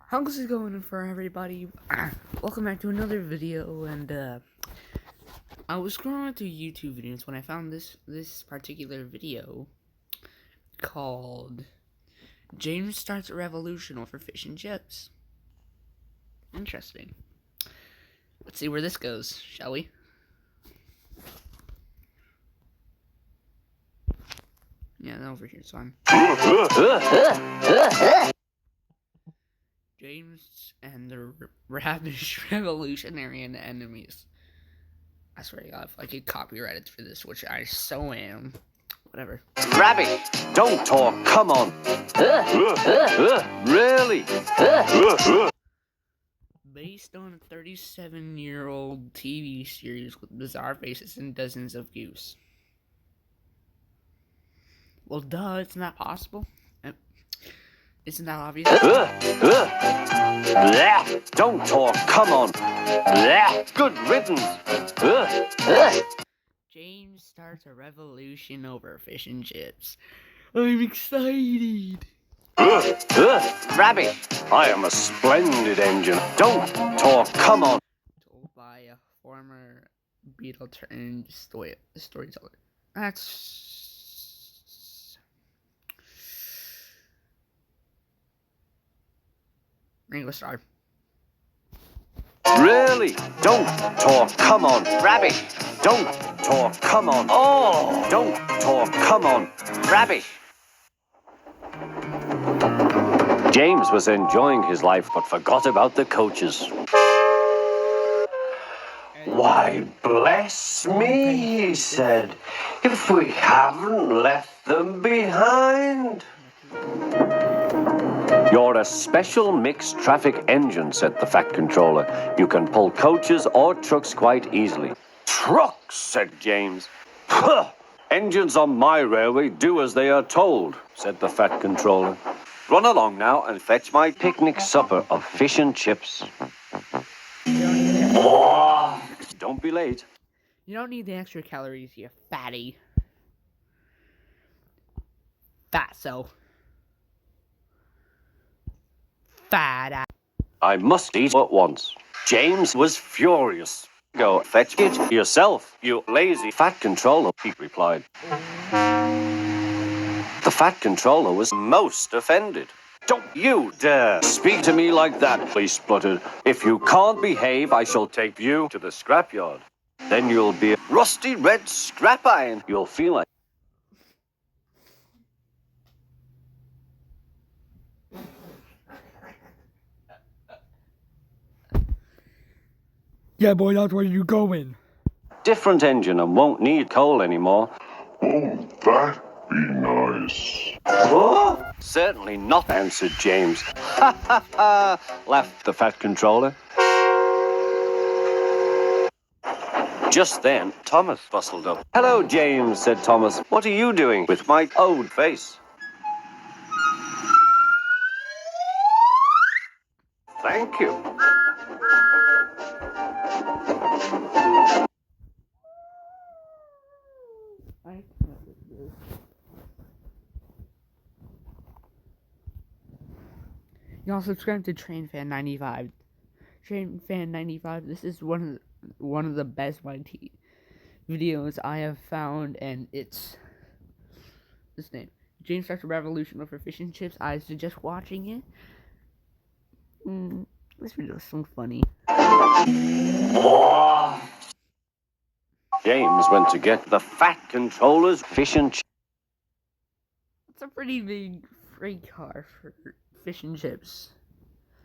How's it going for everybody? Welcome back to another video, and I was scrolling through YouTube videos when I found this particular video called James Starts a Revolution over Fish and Chips. Interesting. Let's see where this goes, shall we? Yeah, over here, so I'm James and the Ravish Revolutionary and enemies. I swear to God, if I get copyrighted for this, which I so am. Whatever. Rabbi, don't talk, come on. Really? Based on a 37-year-old TV series with bizarre faces and dozens of goose. Well, duh, it's not possible. Isn't that obvious? Don't talk, come on. Good riddance. James starts a revolution over fish and chips. I'm excited. Rabbi, I am a splendid engine. Don't talk, come on. Told by a former Beatle turned storyteller. That's... Ringo Starr. Really? Don't talk, come on. Rabbi, don't talk, come on. Oh, don't talk, come on. Rabbi. James was enjoying his life but forgot about the coaches. Why, bless me, he said, if we haven't left them behind. You're a special mixed traffic engine, said the Fat Controller. You can pull coaches or trucks quite easily. Trucks, said James. Puh! Engines on my railway do as they are told, said the Fat Controller. Run along now and fetch my picnic supper of fish and chips. Don't be late. You don't need the extra calories, you fatty. Fatso. Fat ass. I must eat at once. James was furious. Go fetch it yourself, you lazy Fat Controller, he replied. The Fat Controller was most offended. Don't you dare speak to me like that, he spluttered. If you can't behave, I shall take you to the scrapyard. Then you'll be a rusty red scrap iron. You'll feel like... Yeah, boy, that's where you going. different engine and won't need coal anymore. Oh, that'd be nice. Oh, certainly not, answered James. Ha ha ha, laughed the Fat Controller. Just then, Thomas bustled up. Hello, James, said Thomas. What are you doing with my old face? Thank you. Y'all subscribe to TrainFan95. TrainFan95. This is one of the best YT videos I have found, and it's this name. James starts a revolution over fish and chips. I suggest watching it. This video is so funny. James went to get the Fat Controller's fish and chips. It's a pretty big freight car for fish and chips.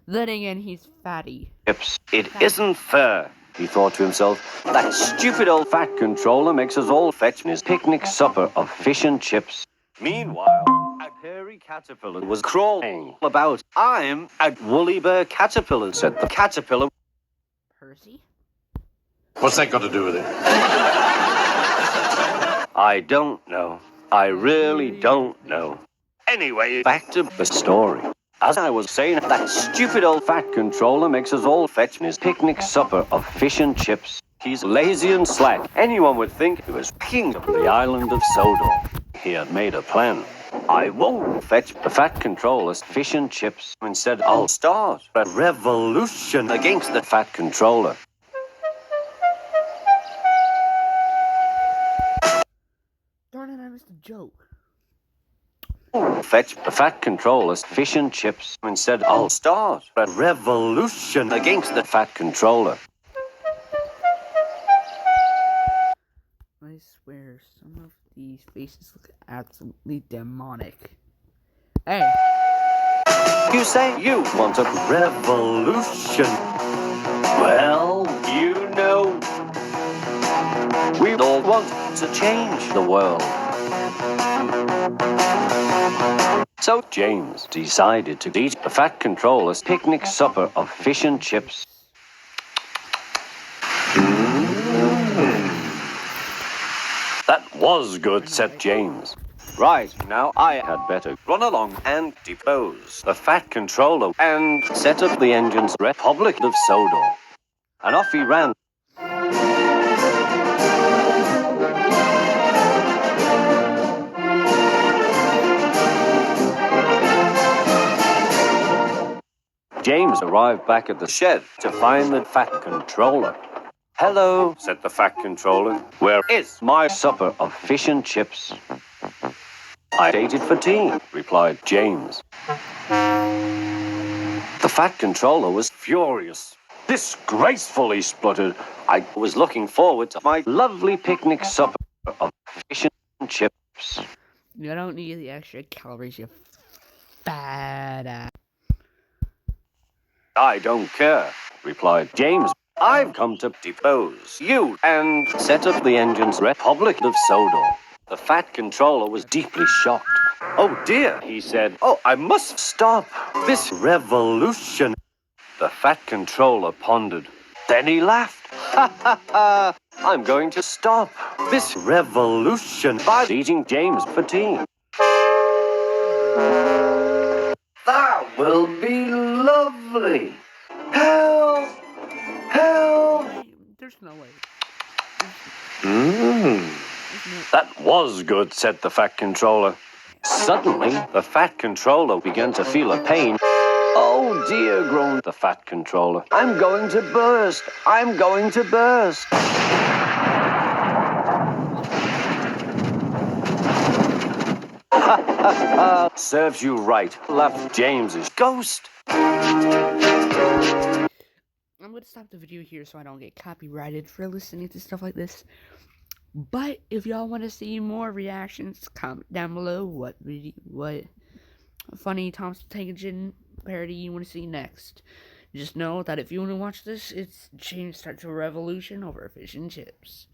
Then again, he's fatty. It isn't fair, he thought to himself. That stupid old Fat Controller makes us all fetch his picnic supper of fish and chips. Meanwhile, a hairy caterpillar was crawling about. I'm a woolly bear caterpillar, said the caterpillar. Percy? What's that got to do with it? I don't know. I really don't know. Anyway, back to the story. As I was saying, that stupid old Fat Controller makes us all fetch his picnic supper of fish and chips. He's lazy and slack. Anyone would think he was king of the island of Sodor. He had made a plan. I won't fetch the fat controller's fish and chips. Instead, I'll start a revolution against the fat controller. Darn it, I missed a joke. Fetch the fat controller's fish and chips. Instead, I'll start a revolution against the fat controller. I swear, some of these faces look absolutely demonic. Hey! You say you want a revolution. Well, you know, we all want to change the world. So James decided to eat the fat controller's picnic supper of fish and chips. That was good, said James. Right, now I had better run along and depose the fat controller and set up the engine's Republic of Sodor. And off he ran. James arrived back at the shed to find the fat controller. Hello, said the fat controller. Where is my supper of fish and chips? I ate it for tea, replied James. The fat controller was furious. Disgraceful, he spluttered. I was looking forward to my lovely picnic supper of fish and chips. You don't need the extra calories, you fat ass. I don't care, replied James. I've come to depose you and set up the engine's Republic of Sodor. The fat controller was deeply shocked. Oh dear, he said. Oh, I must stop this revolution. The fat controller pondered. Then he laughed. Ha ha ha! I'm going to stop this revolution by eating James for tea. That will be lovely. Help! Help! There's no way. That was good, said the fat controller. Suddenly, the fat controller began to feel a pain. Oh dear, groaned the fat controller. I'm going to burst. I'm going to burst. Serves you right, laughed James's ghost. I'm going to stop the video here so I don't get copyrighted for listening to stuff like this. But if y'all want to see more reactions, comment down below what funny Tom's Tangen parody you want to see next. Just know that if you want to watch this, it's James Starts a Revolution over Fish and Chips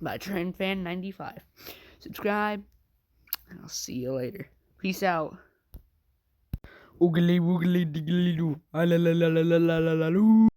by TrendFan95. Subscribe, and I'll see you later. Peace out. Oogly woogly diggly doo. Ah la la la la la la la la.